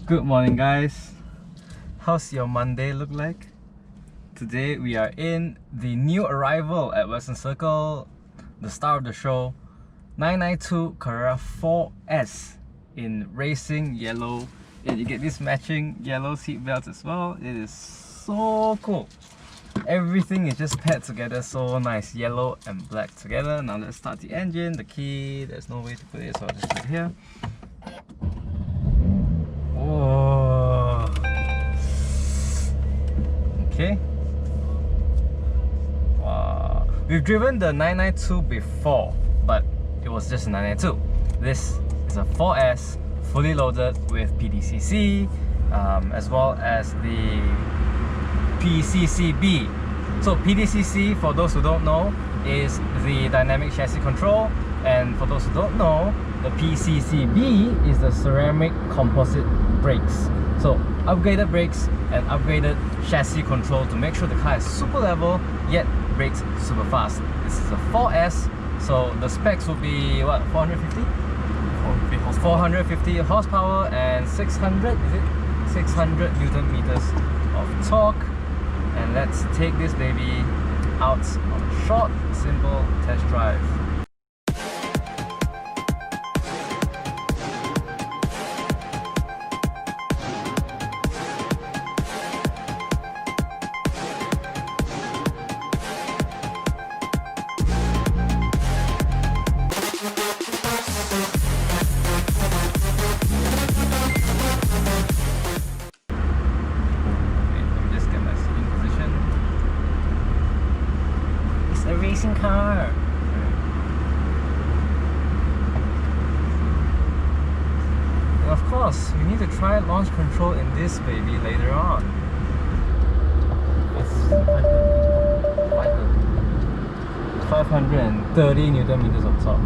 Good morning, guys. How's your Monday look like? Today we are in the new arrival at Western Circle, the star of the show, 992 Carrera 4S in racing yellow. And you get this matching yellow seat belts as well. It is so cool. Everything is just paired together so nice, yellow and black together. Now let's start the engine, the key. There's no way to put it, so I'll just put it here. Oh. Okay. Wow. We've driven the 992 before, but it was just a 992. This is a 4S, fully loaded with PDCC, as well as the PCCB. So PDCC, for those who don't know, is the dynamic chassis control, and for those who don't know, the PCCB is the ceramic composite brakes. So upgraded brakes and upgraded chassis control to make sure the car is super level yet brakes super fast. This is a 4S, so the specs will be what, 450? 450 horsepower and 600, is it? 600 Newton meters of torque. And let's take this baby out on a short, simple test drive. A racing car. And of course, we need to try launch control in this baby later on. It's 530 Newton meters of torque.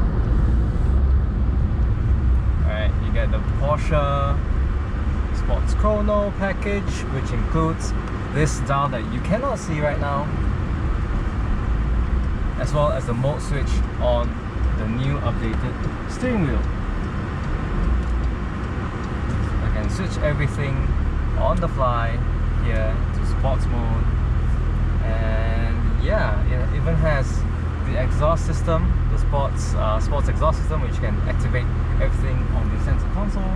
Alright, you get the Porsche Sports Chrono package, which includes this dial that you cannot see right now, as well as the mode switch on the new updated steering wheel. I can switch everything on the fly here to sports mode, and yeah, it even has the exhaust system, the sports exhaust system, which can activate everything on the center console.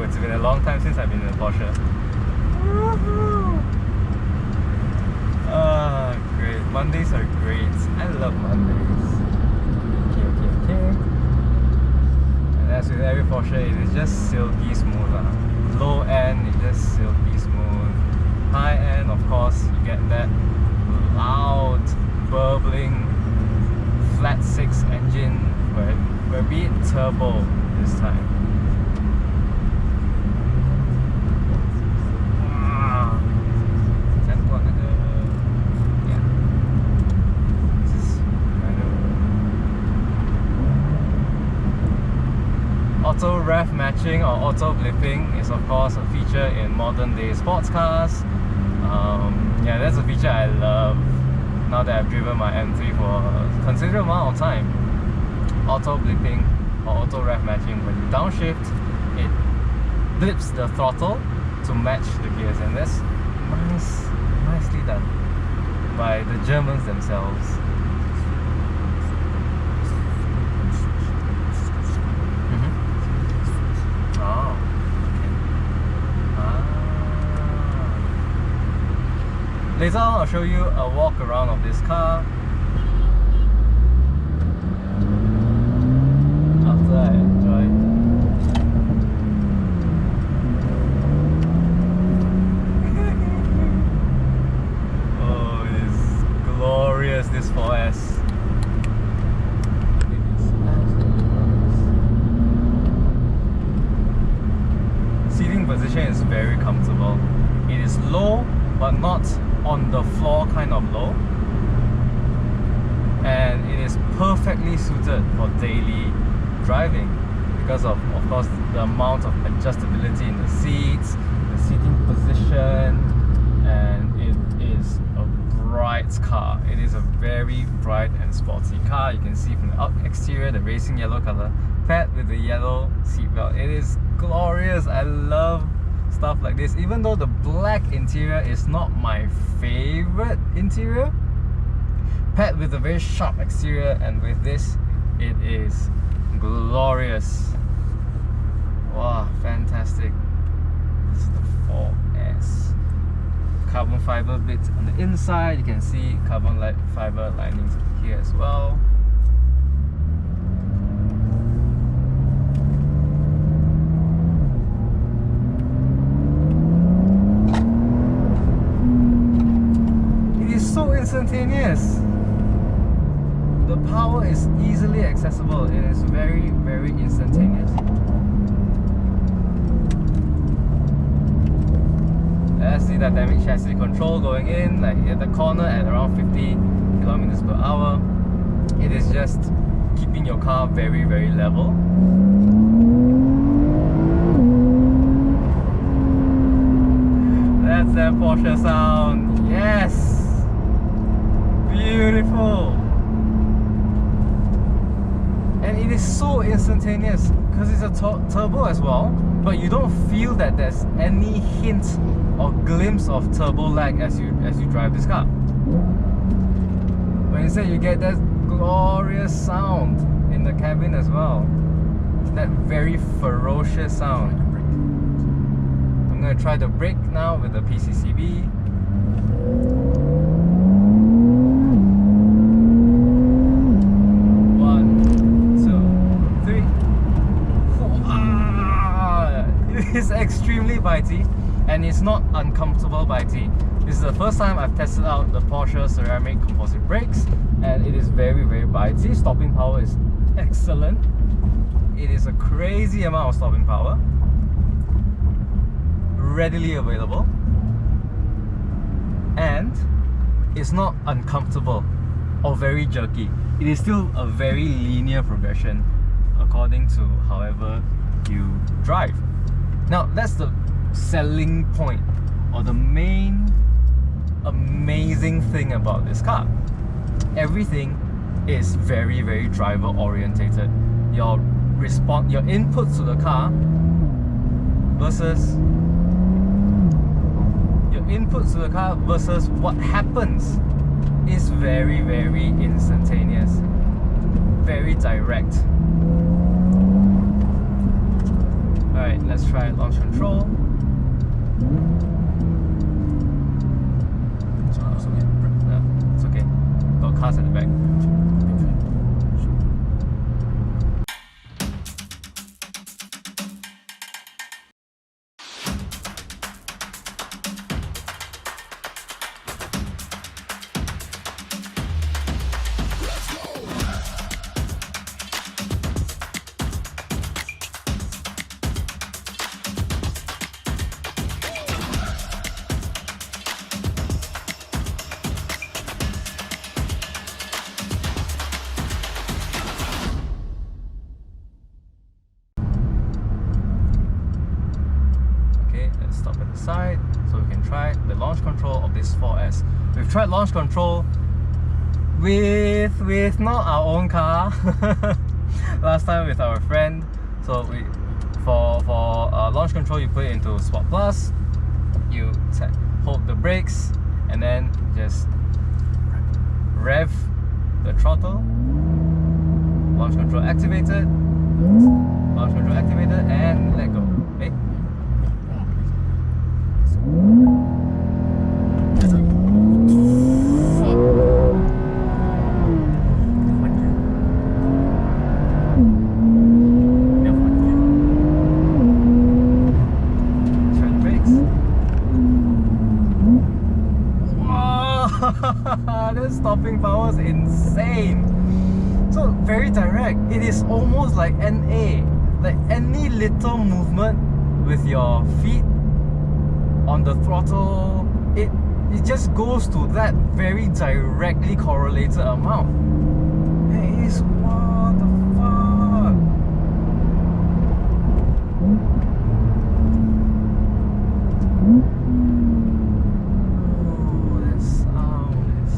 It's been a long time since I've been in a Porsche. Great. Mondays are great. I love Mondays. Okay. And as with every Porsche, it is just silky smooth. Low end, it's just silky smooth. High end, of course, you get that loud, burbling flat 6 engine, where be it turbo this time. Auto rev matching or auto blipping is of course a feature in modern day sports cars. Yeah, that's a feature I love now that I've driven my M3 for a considerable amount of time. Auto blipping or auto rev matching, when you downshift, it blips the throttle to match the gears, and that's nicely done by the Germans themselves. Later on, I'll show you a walk around of this car after I enjoy. Oh, it is glorious, this 4S. Seating position is very comfortable. It is low, but not on the floor kind of low, and it is perfectly suited for daily driving because of course, the amount of adjustability in the seats, the seating position, and it is a bright car. It is a very bright and sporty car. You can see from the exterior the racing yellow color paired with the yellow seatbelt. It is glorious. I love stuff like this. Even though the black interior is not my favorite interior, paired with a very sharp exterior, and with this, it is glorious. Wow, fantastic. This is the 4S. Carbon fiber bits on the inside. You can see carbon fiber linings here as well. It is so instantaneous. The power is easily accessible. It is very, very instantaneous. That's the dynamic chassis control going in, like at the corner at around 50 kilometers per hour. It is just keeping your car very, very level. That's that Porsche sound. Yes! Beautiful! And it is so instantaneous because it's a turbo as well, but you don't feel that there's any hint or glimpse of turbo lag as you drive this car. But instead you get that glorious sound in the cabin as well. That very ferocious sound. I'm going to try the brake now with the PCCB. It's extremely bitey, and it's not uncomfortable bitey. This is the first time I've tested out the Porsche ceramic composite brakes, and it is very, very bitey. Stopping power is excellent. It is a crazy amount of stopping power, readily available, and it's not uncomfortable or very jerky. It is still a very linear progression according to however you drive. Now that's the selling point, or the main amazing thing about this car. Everything is very, very driver orientated. Your input to the car versus what happens is very, very instantaneous, very direct. Alright, let's try launch control. It's okay. Got cars at the back. Stop at the side so we can try the launch control of this 4S. We've tried launch control with not our own car last time with our friend. So for launch control, you put it into Sport Plus, you hold the brakes, and then just rev the throttle. Launch control activated, and let go. Okay. This stopping power is insane. So very direct. It is almost like NA. Like any little movement with your feet on the throttle, it just goes to that very directly correlated amount. It is, what the fuck? Oh, that sound is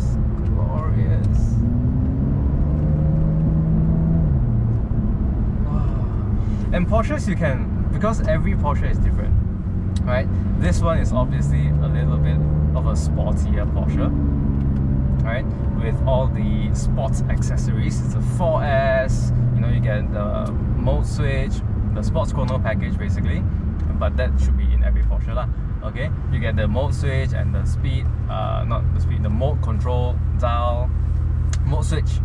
And Porsches you can, because every Porsche is different, right? This one is obviously a little bit of a sportier Porsche, right? With all the sports accessories. It's a 4S, you know, you get the mode switch, the sports chrono package basically, but that should be in every Porsche lah. Okay, you get the mode switch and the speed, not the speed, the mode control dial, mode switch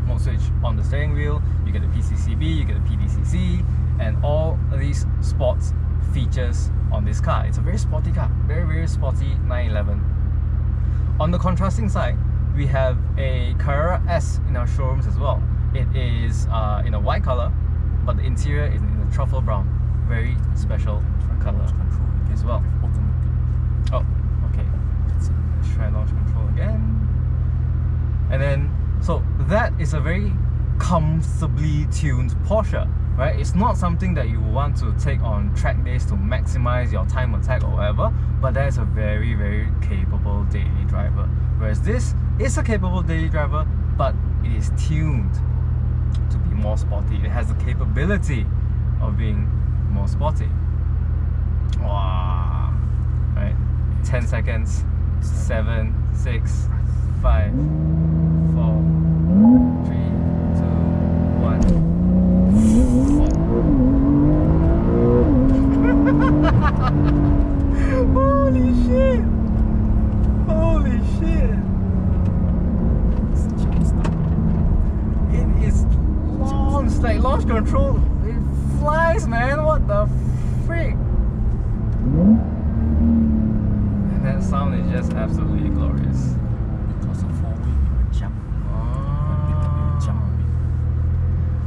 on the steering wheel. You get the PCCB, you get the PDCC, and all these sports features on this car. It's a very sporty car, very sporty 911. On the contrasting side, we have a Carrera S in our showrooms as well. It is in a white color, but the interior is in a truffle brown. Very special color as well. Oh, okay. Let's try launch control again. And then, so that is a very comfortably tuned Porsche, right? It's not something that you want to take on track days to maximize your time attack or whatever, but that is a very capable daily driver. Whereas this is a capable daily driver, but it is tuned to be more sporty. It has the capability of being more sporty. Wow. Right, 10 seconds. 7, 6, 5, 4, 3, 2, 1. Holy shit! Holy shit! It is launched, like launch control. It flies, man. What the freak? And that sound is just absolutely glorious. Because of 4-wheel, it will jump.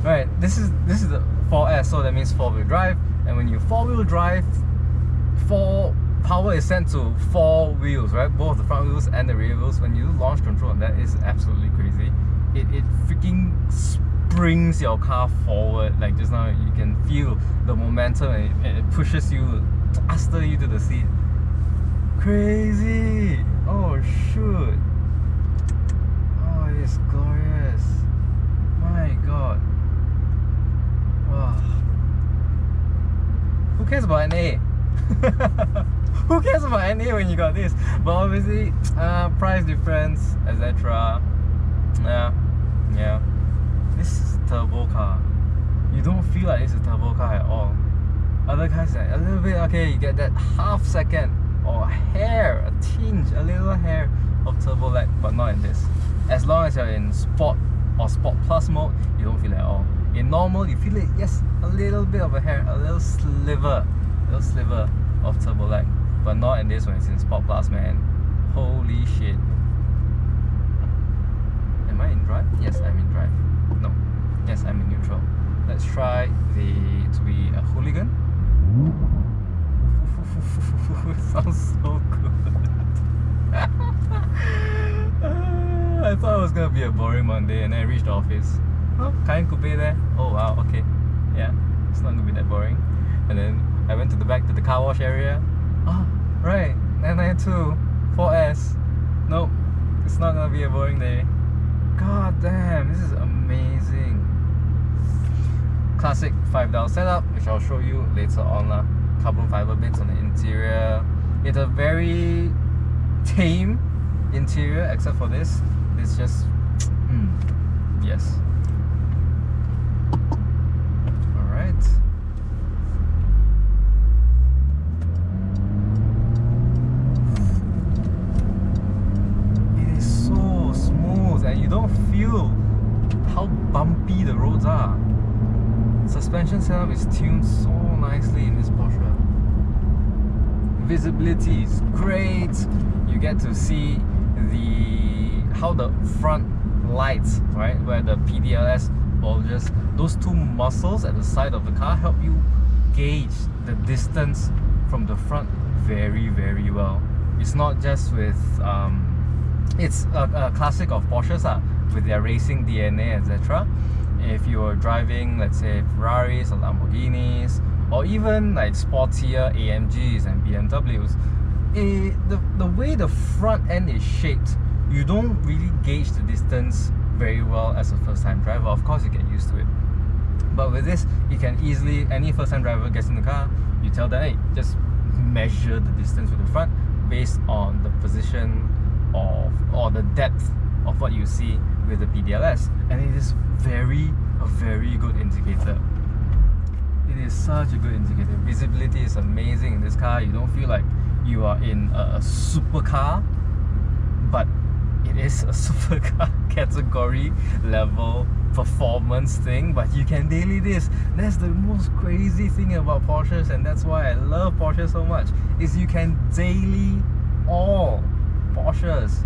Right, this is the 4S, so that means 4-wheel drive. And when you 4-wheel drive, power is sent to 4 wheels, right? Both the front wheels and the rear wheels. When you launch control, that is absolutely crazy. It freaking springs your car forward. Like just now, you can feel the momentum, and it pushes you, faster you to the seat. Crazy! Oh shoot! Oh, it's glorious! My god! Wow! Who cares about NA? Who cares about NA when you got this? But obviously, price difference, etc. Yeah. This is a turbo car. You don't feel like it's a turbo car at all. Other cars, a little bit, okay, you get that half second or a hair, a tinge, a little hair of turbo lag, but not in this. As long as you're in Sport or Sport Plus mode, you don't feel it at all. In normal, you feel it, yes, a little bit of a hair, a little sliver of turbo lag, but not in this when it's in Sport Plus, man. Holy shit. Am I in drive? Yes, I'm in drive. No. Yes, I'm in neutral. Let's try to be a hooligan. It sounds so good. I thought it was gonna be a boring Monday, and then I reached the office. Oh, Cayenne Coupe there. Oh wow, okay. Yeah, it's not gonna be that boring. And then I went to the back to the car wash area. Oh, right, 992 4S. Nope, it's not gonna be a boring day. God damn, this is amazing. Classic 5-dial setup, which I'll show you later on. Carbon fiber bits on the interior. It's a very tame interior, except for this. It's just, yes. Alright. It is so smooth, and you don't feel how bumpy the roads are. Suspension setup is tuned so nicely in this Porsche. Visibility is great. You get to see how the front lights, right, where the PDLS bulges, those two muscles at the side of the car help you gauge the distance from the front very well. It's not just with it's a classic of Porsches with their racing DNA, etc. If you're driving, let's say, Ferraris or Lamborghinis, or even like sportier AMGs and BMWs, the way the front end is shaped, you don't really gauge the distance very well as a first-time driver. Of course, you get used to it. But with this, you can easily, any first-time driver gets in the car, you tell them, hey, just measure the distance with the front based on the position of or the depth of what you see with the PDLS, and it is a very good indicator. It is such a good indicator. Visibility is amazing in this car. You don't feel like you are in a supercar, but it is a supercar category level performance thing, but you can daily this. That's the most crazy thing about Porsches, and that's why I love Porsche so much, is you can daily all Porsches,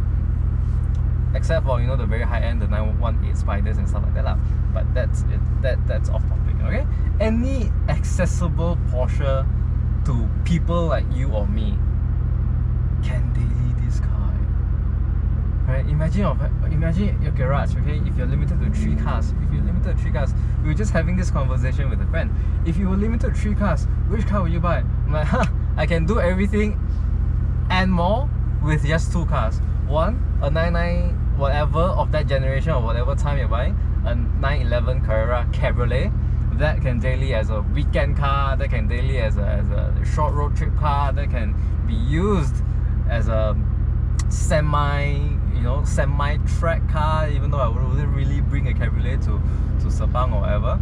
except for, you know, the very high end, the 918 Spiders and stuff like that lah. But that's it. That's off topic. Okay, any accessible Porsche to people like you or me can daily this car. Right? Imagine your garage. Okay, if you're limited to 3 cars, we were just having this conversation with a friend. If you were limited to 3 cars, which car would you buy? I'm like, I can do everything and more with just 2 cars. One, a 99 whatever of that generation or whatever time you're buying, a 911 Carrera Cabriolet that can daily as a weekend car, that can daily as a short road trip car, that can be used as a semi track car, even though I wouldn't really bring a Cabriolet to Sepang or whatever.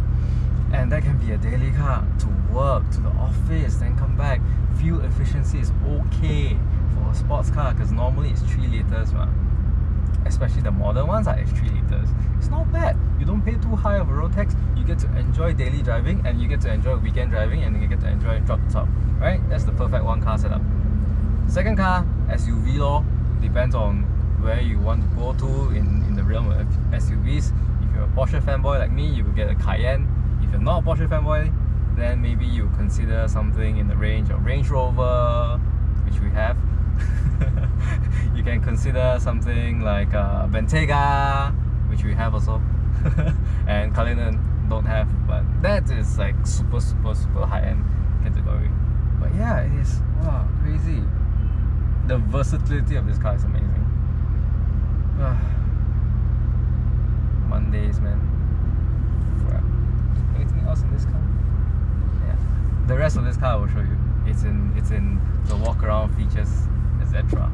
And that can be a daily car to work, to the office, then come back. Fuel efficiency is okay for a sports car because normally it's 3 liters, especially the modern ones are 3 liters. It's not bad. You don't pay too high of a road tax. You get to enjoy daily driving, and you get to enjoy weekend driving, and you get to enjoy drop top. Right? That's the perfect one car setup. Second car, SUV law. Depends on where you want to go to in the realm of SUVs. If you're a Porsche fanboy like me, you will get a Cayenne. If you're not a Porsche fanboy, then maybe you consider something in the range of Range Rover, which we have. You can consider something like Bentayga, which we have also. And Cullinan don't have, but that is like super high-end category. But yeah, it is, wow, crazy. The versatility of this car is amazing. Mondays, man. Crap. Anything else in this car? Yeah. The rest of this car I will show you. It's in the walk around features, etc.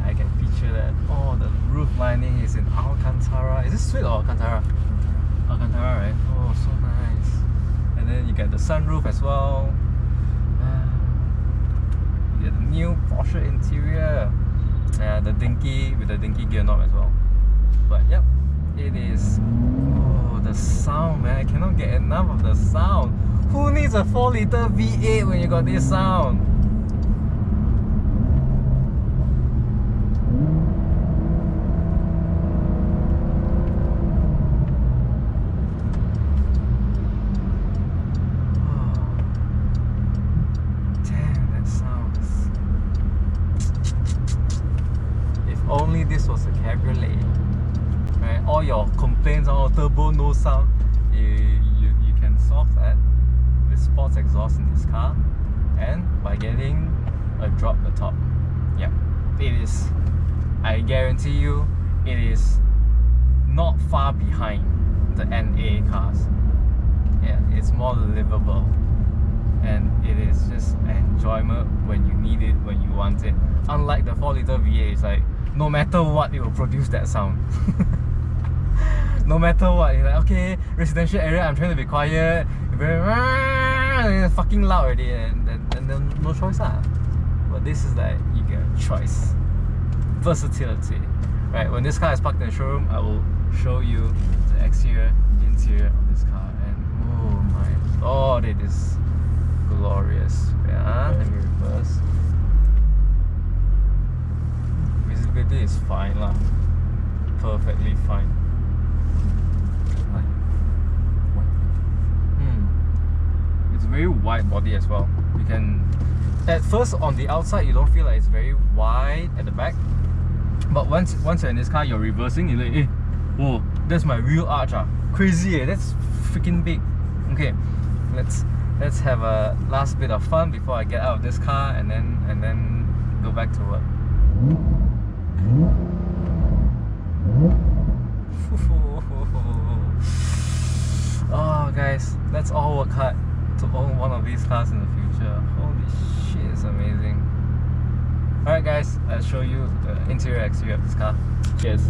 I can feature that. Oh, the roof lining is in Alcantara. Is this suede or Alcantara? Alcantara, right? Oh, so nice. And then you get the sunroof as well. You get the new Porsche interior. The dinky with the dinky gear knob as well. But yep, it is. Oh, the sound, man! I cannot get enough of the sound. Who needs a 4-liter V8 when you got this sound? Only this was a cabriolet, right? All your complaints on turbo no sound, you can solve that with sports exhaust in this car, and by getting a drop the top. Yeah, it is. I guarantee you, it is not far behind the NA cars. Yeah, it's more livable, and it is just enjoyment when you need it, when you want it. Unlike the 4-liter V8, it's like, no matter what, it will produce that sound. No matter what, it's like, okay, residential area, I'm trying to be quiet, it's fucking loud already, and then no choice lah. But this is like, you get a choice. Versatility. Right, when this car is parked in the showroom, I will show you the exterior, interior of this car, and oh my god, it is glorious. Yeah, let me reverse. Visibility is fine lah, perfectly fine. It's very wide body as well. You can, at first on the outside you don't feel like it's very wide at the back, but once you're in this car, you're reversing, you're like, hey, whoa, that's my real arch, crazy, that's freaking big. Okay, let's have a last bit of fun before I get out of this car, and then go back to work. Oh guys, Let's all work hard to own one of these cars in the future. Holy shit, it's amazing. Alright guys, I'll show you the interior exterior of this car. Cheers.